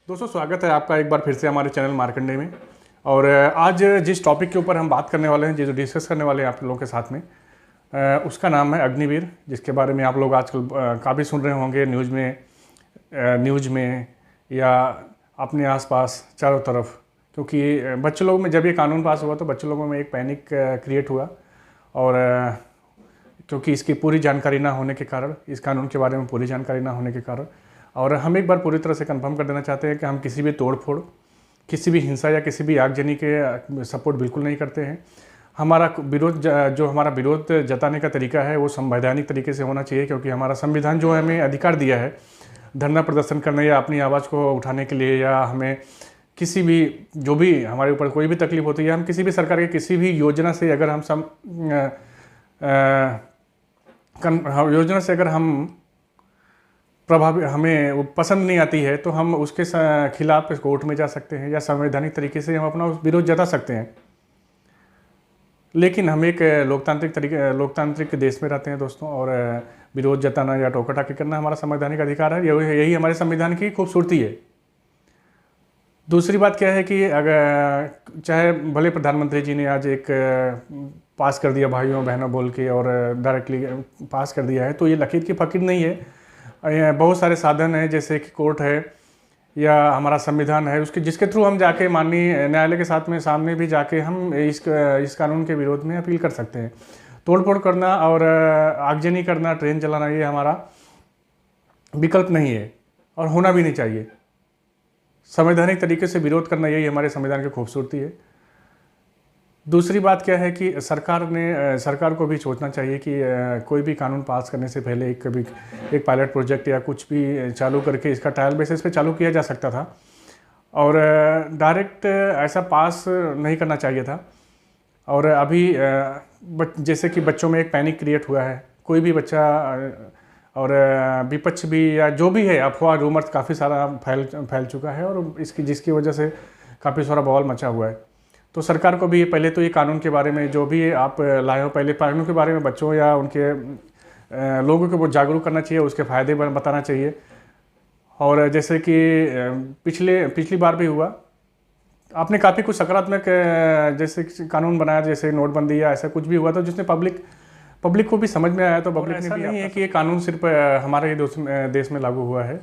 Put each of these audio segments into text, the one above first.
दोस्तों स्वागत है आपका एक बार फिर से हमारे चैनल मार्कंडे में। और आज जिस टॉपिक के ऊपर हम बात करने वाले हैं, जो डिस्कस करने वाले हैं आप लोगों के साथ में, उसका नाम है अग्निवीर, जिसके बारे में आप लोग आजकल काफ़ी सुन रहे होंगे न्यूज़ में या अपने आसपास चारों तरफ। क्योंकि बच्चे लोगों में जब ये कानून पास हुआ तो बच्चे लोगों में एक पैनिक क्रिएट हुआ, और क्योंकि इसकी पूरी जानकारी ना होने के कारण, इस कानून के बारे में पूरी जानकारी ना होने के कारण, और हम एक बार पूरी तरह से कंफर्म कर देना चाहते हैं कि हम किसी भी तोड़फोड़, किसी भी हिंसा या किसी भी आगजनी के सपोर्ट बिल्कुल नहीं करते हैं। हमारा विरोध, जो हमारा विरोध जताने का तरीका है वो संवैधानिक तरीके से होना चाहिए, क्योंकि हमारा संविधान जो हमें अधिकार दिया है धरना प्रदर्शन करने या अपनी आवाज़ को उठाने के लिए, या हमें किसी भी, जो भी हमारे ऊपर कोई भी तकलीफ होती है, हम किसी भी सरकार के किसी भी योजना से अगर हम प्रभावी, हमें वो पसंद नहीं आती है तो हम उसके खिलाफ कोर्ट में जा सकते हैं या संवैधानिक तरीके से हम अपना विरोध जता सकते हैं। लेकिन हम एक लोकतांत्रिक देश में रहते हैं दोस्तों, और विरोध जताना या टोका टाकी करना हमारा संवैधानिक अधिकार है। यही हमारे संविधान की खूबसूरती है। दूसरी बात क्या है कि अगर चाहे भले प्रधानमंत्री जी ने आज एक पास कर दिया भाइयों बहनों बोल के, और डायरेक्टली पास कर दिया है, तो ये लकीर की फ़कीर नहीं है। बहुत सारे साधन हैं, जैसे कि कोर्ट है या हमारा संविधान है, जिसके थ्रू हम जाके माननीय न्यायालय के सामने भी जाके हम इस कानून के विरोध में अपील कर सकते हैं। तोड़फोड़ करना और आगजनी करना, ट्रेन चलाना, ये हमारा विकल्प नहीं है और होना भी नहीं चाहिए। संवैधानिक तरीके से विरोध करना, यही हमारे संविधान की खूबसूरती है। दूसरी बात क्या है कि सरकार को भी सोचना चाहिए कि कोई भी कानून पास करने से पहले एक पायलट प्रोजेक्ट या कुछ भी चालू करके इसका ट्रायल बेसिस पे चालू किया जा सकता था, और डायरेक्ट ऐसा पास नहीं करना चाहिए था। और अभी जैसे कि बच्चों में एक पैनिक क्रिएट हुआ है, कोई भी बच्चा, और विपक्ष भी या जो भी है, अफवाह रूमर्स काफ़ी सारा फैल चुका है, और जिसकी वजह से काफ़ी सारा बवाल मचा हुआ है। तो सरकार को भी पहले तो ये कानून के बारे में, जो भी आप लाए हो, पहले कानून के बारे में बच्चों या उनके लोगों को बहुत जागरूक करना चाहिए, उसके फ़ायदे बताना चाहिए। और जैसे कि पिछली बार भी हुआ, आपने काफ़ी कुछ सकारात्मक जैसे कानून बनाया, जैसे नोटबंदी या ऐसा कुछ भी हुआ था, जिसने पब्लिक को भी समझ में आया। तो पब्लिक ने भी, नहीं है कि ये कानून सिर्फ हमारे देश में लागू हुआ है।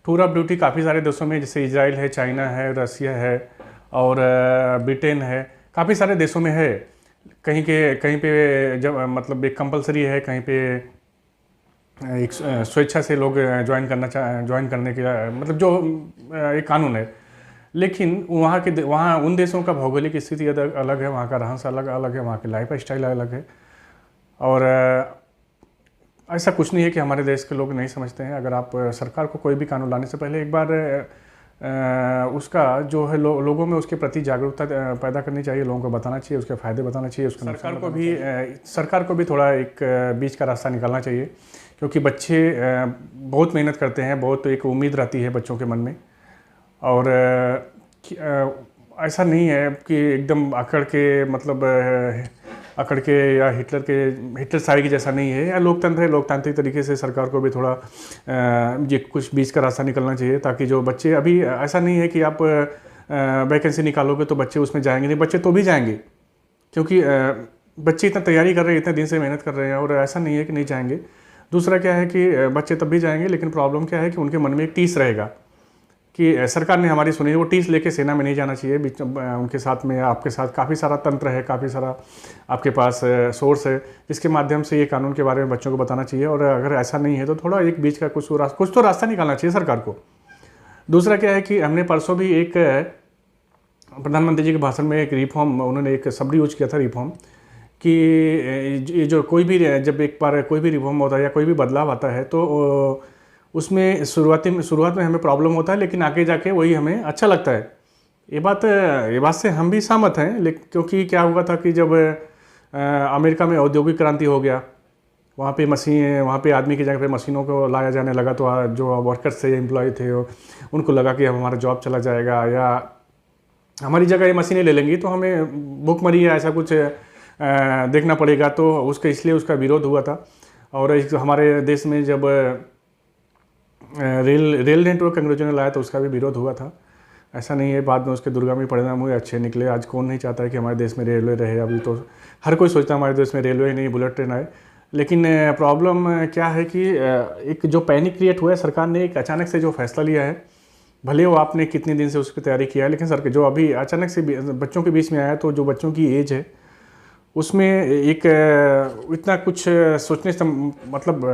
टूर ऑफ ड्यूटी काफ़ी सारे देशों में, जैसे इजराइल है, चाइना है, रसिया है, और ब्रिटेन है, काफ़ी सारे देशों में है। कहीं पे जब मतलब एक कंपलसरी है, कहीं पे एक स्वेच्छा से लोग ज्वाइन करने के, मतलब जो एक कानून है। लेकिन वहाँ उन देशों का भौगोलिक स्थिति अलग है, वहाँ का रहन सहन अलग है, वहाँ की लाइफ स्टाइल अलग है। और ऐसा कुछ नहीं है कि हमारे देश के लोग नहीं समझते हैं। अगर आप सरकार को कोई भी कानून लाने से पहले एक बार उसका जो है लोगों में उसके प्रति जागरूकता पैदा करनी चाहिए, लोगों को बताना चाहिए, उसके फ़ायदे बताना चाहिए, उसके सरकार को भी थोड़ा एक बीच का रास्ता निकालना चाहिए। क्योंकि बच्चे बहुत मेहनत करते हैं, बहुत एक उम्मीद रहती है बच्चों के मन में, और ऐसा नहीं है कि एकदम अकड़ के या हिटलर साई की जैसा नहीं है, या लोकतंत्र है, लोकतांत्रिक तरीके से सरकार को भी थोड़ा ये कुछ बीच का रास्ता निकलना चाहिए, ताकि जो बच्चे, अभी ऐसा नहीं है कि आप वैकेंसी निकालोगे तो बच्चे उसमें जाएंगे नहीं, बच्चे तो भी जाएंगे, क्योंकि बच्चे इतना तैयारी कर रहे हैं, इतने दिन से मेहनत कर रहे हैं, और ऐसा नहीं है कि नहीं जाएंगे। दूसरा क्या है कि बच्चे तब भी जाएंगे, लेकिन प्रॉब्लम क्या है कि उनके मन में एक टीस रहेगा कि सरकार ने हमारी सुनी। वो टीस लेके सेना में नहीं जाना चाहिए। उनके साथ में, आपके साथ काफ़ी सारा तंत्र है, काफ़ी सारा आपके पास सोर्स है, जिसके माध्यम से ये कानून के बारे में बच्चों को बताना चाहिए। और अगर ऐसा नहीं है तो थोड़ा एक बीच का कुछ तो रास्ता निकालना चाहिए सरकार को। दूसरा क्या है कि हमने परसों भी एक प्रधानमंत्री जी के भाषण में एक रिफॉर्म, उन्होंने एक शब्द यूज किया था, रिफॉर्म, कि ये जो कोई भी, जब एक बार कोई भी रिफॉर्म होता है या कोई भी बदलाव आता है, तो उसमें शुरुआत में हमें प्रॉब्लम होता है, लेकिन आगे जाके वही हमें अच्छा लगता है। ये बात से हम भी सहमत हैं। लेकिन क्योंकि क्या हुआ था कि जब अमेरिका में औद्योगिक क्रांति हो गया, वहाँ पे आदमी की जगह पे मशीनों को लाया जाने लगा, तो जो वर्कर्स थे, एम्प्लॉय थे, उनको लगा कि अब हमारा जॉब चला जाएगा, या हमारी जगह ये मशीनें ले लेंगी, तो हमें भूखमरी या ऐसा कुछ देखना पड़ेगा। तो इसलिए उसका विरोध हुआ था। और हमारे देश में जब रेल नेटवर्क अंग्रेजों ने लाया तो उसका भी विरोध हुआ था। ऐसा नहीं है बाद में उसके दूरगामी परिणाम हुए, अच्छे निकले। आज कौन नहीं चाहता है कि हमारे देश में रेलवे रहे, अभी तो हर कोई सोचता है हमारे देश में रेलवे नहीं बुलेट ट्रेन आए। लेकिन प्रॉब्लम क्या है कि एक जो पैनिक क्रिएट हुआ है, सरकार ने एक अचानक से जो फैसला लिया है, भले वो आपने कितने दिन से उसकी तैयारी किया है, लेकिन सर जो अभी अचानक से बच्चों के बीच में आया, तो जो बच्चों की एज है उसमें एक इतना कुछ सोचने से मतलब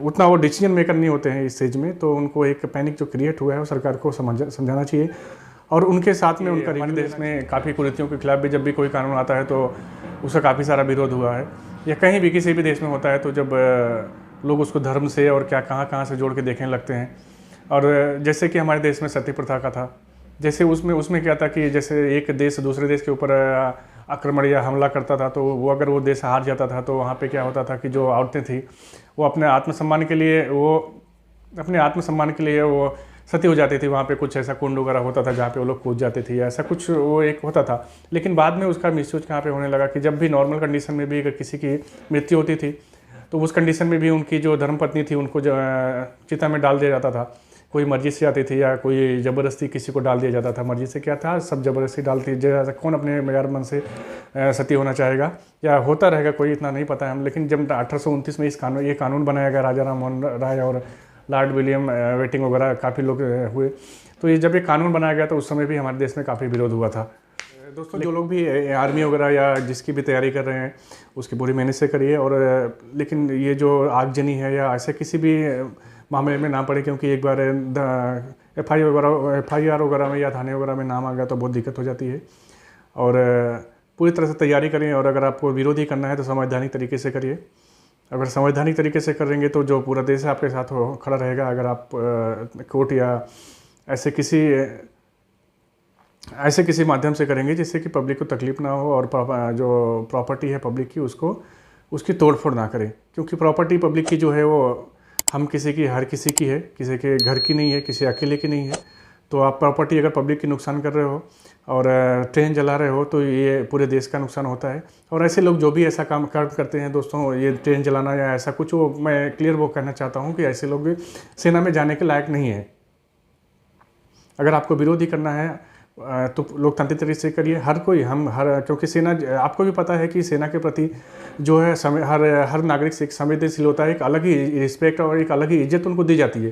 उतना वो डिसीजन मेकर नहीं होते हैं इस स्टेज में, तो उनको एक पैनिक जो क्रिएट हुआ है वो सरकार को समझाना चाहिए। और उनके साथ में उनका हमारे देश में काफ़ी कुरीतियों के खिलाफ भी जब भी कोई कानून आता है तो उसका काफ़ी सारा विरोध हुआ है, या कहीं भी किसी भी देश में होता है तो जब लोग उसको धर्म से और क्या कहाँ से जोड़ के देखने लगते हैं। और जैसे कि हमारे देश में सती प्रथा का था, जैसे उसमें क्या था कि जैसे एक देश दूसरे देश के ऊपर आक्रमण या हमला करता था, तो वो अगर वो देश हार जाता था तो वहाँ पे क्या होता था कि जो औरतें थी वो अपने आत्मसम्मान के लिए वो सती हो जाती थी। वहाँ पे कुछ ऐसा कुंड वगैरह होता था जहाँ पे वो लोग कूद जाते थे, ऐसा कुछ वो एक होता था। लेकिन बाद में उसका मिसयूज कहाँ पे होने लगा कि जब भी नॉर्मल कंडीशन में भी अगर किसी की मृत्यु होती थी तो उस कंडीशन में भी उनकी जो धर्मपत्नी थी उनको चिता में डाल दिया जाता था। कोई मर्जी से आती थी या कोई ज़बरदस्ती किसी को डाल दिया जाता था। मर्जी से क्या था, सब ज़बरदस्ती डालती, जैसा कौन अपने मेयार मन से सती होना चाहेगा, या होता रहेगा कोई इतना नहीं पता है हम। लेकिन जब 1829 में ये कानून बनाया गया, राजा राम मोहन राय और लॉर्ड विलियम वेटिंग वगैरह काफ़ी लोग हुए, तो ये जब ये कानून बनाया गया तो उस समय भी हमारे देश में काफ़ी विरोध हुआ था। दोस्तों जो लोग भी आर्मी वगैरह या जिसकी भी तैयारी कर रहे हैं उसकी पूरी मेहनत से करिए, और लेकिन ये जो आगजनी है या ऐसे किसी भी मामले में ना पड़े, क्योंकि एक बार FIR वगैरह में या थाने वगैरह में नाम आ गया तो बहुत दिक्कत हो जाती है। और पूरी तरह से तैयारी करें, और अगर आपको विरोध ही करना है तो संवैधानिक तरीके से करिए। अगर संवैधानिक तरीके से करेंगे तो जो पूरा देश आपके साथ खड़ा रहेगा। अगर आप कोर्ट या ऐसे किसी माध्यम से करेंगे जिससे कि पब्लिक को तकलीफ ना हो, और जो प्रॉपर्टी है पब्लिक की उसकी तोड़फोड़ ना करें, क्योंकि प्रॉपर्टी पब्लिक की जो है वो हर किसी की है, किसी के घर की नहीं है, किसी अकेले की नहीं है। तो आप प्रॉपर्टी अगर पब्लिक की नुकसान कर रहे हो और ट्रेन जला रहे हो तो ये पूरे देश का नुकसान होता है। और ऐसे लोग जो भी ऐसा काम करते हैं दोस्तों, ये ट्रेन जलाना या ऐसा कुछ, वो मैं क्लियर वो कहना चाहता हूँ कि ऐसे लोग सेना में जाने के लायक नहीं है। अगर आपको विरोध ही करना है तो लोकतांत्रिक तरीके से करिए। क्योंकि सेना, आपको भी पता है कि सेना के प्रति जो है हर नागरिक से एक संवेदनशील होता है, एक अलग ही रिस्पेक्ट और एक अलग ही इज्जत उनको दी जाती है।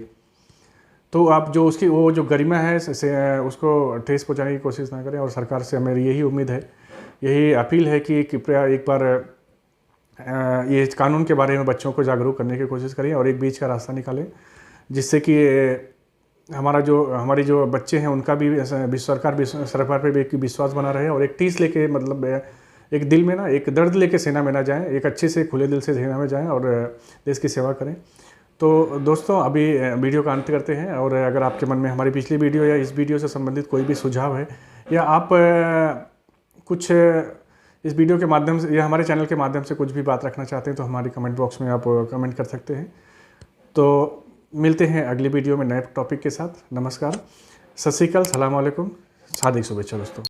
तो आप जो उसकी वो जो गरिमा है उसको ठेस पहुंचाने की कोशिश ना करें। और सरकार से मेरी यही उम्मीद है, यही अपील है कि कृपया एक बार ये कानून के बारे में बच्चों को जागरूक करने की कोशिश करें और एक बीच का रास्ता निकालें, जिससे कि हमारी जो बच्चे हैं उनका भी सरकार पे भी एक विश्वास बना रहे, और एक टीस लेके, मतलब एक दिल में ना एक दर्द लेके सेना में ना जाएं, एक अच्छे से खुले दिल से सेना में जाएं और देश की सेवा करें। तो दोस्तों अभी वीडियो का अंत करते हैं, और अगर आपके मन में हमारी पिछली वीडियो या इस वीडियो से संबंधित कोई भी सुझाव है, या आप कुछ इस वीडियो के माध्यम से या हमारे चैनल के माध्यम से कुछ भी बात रखना चाहते हैं तो हमारे कमेंट बॉक्स में आप कमेंट कर सकते हैं। तो मिलते हैं अगली वीडियो में नए टॉपिक के साथ। नमस्कार, सत श्री अकाल, सलाम वालेकुम, शादिक शुभेच्छा दोस्तों।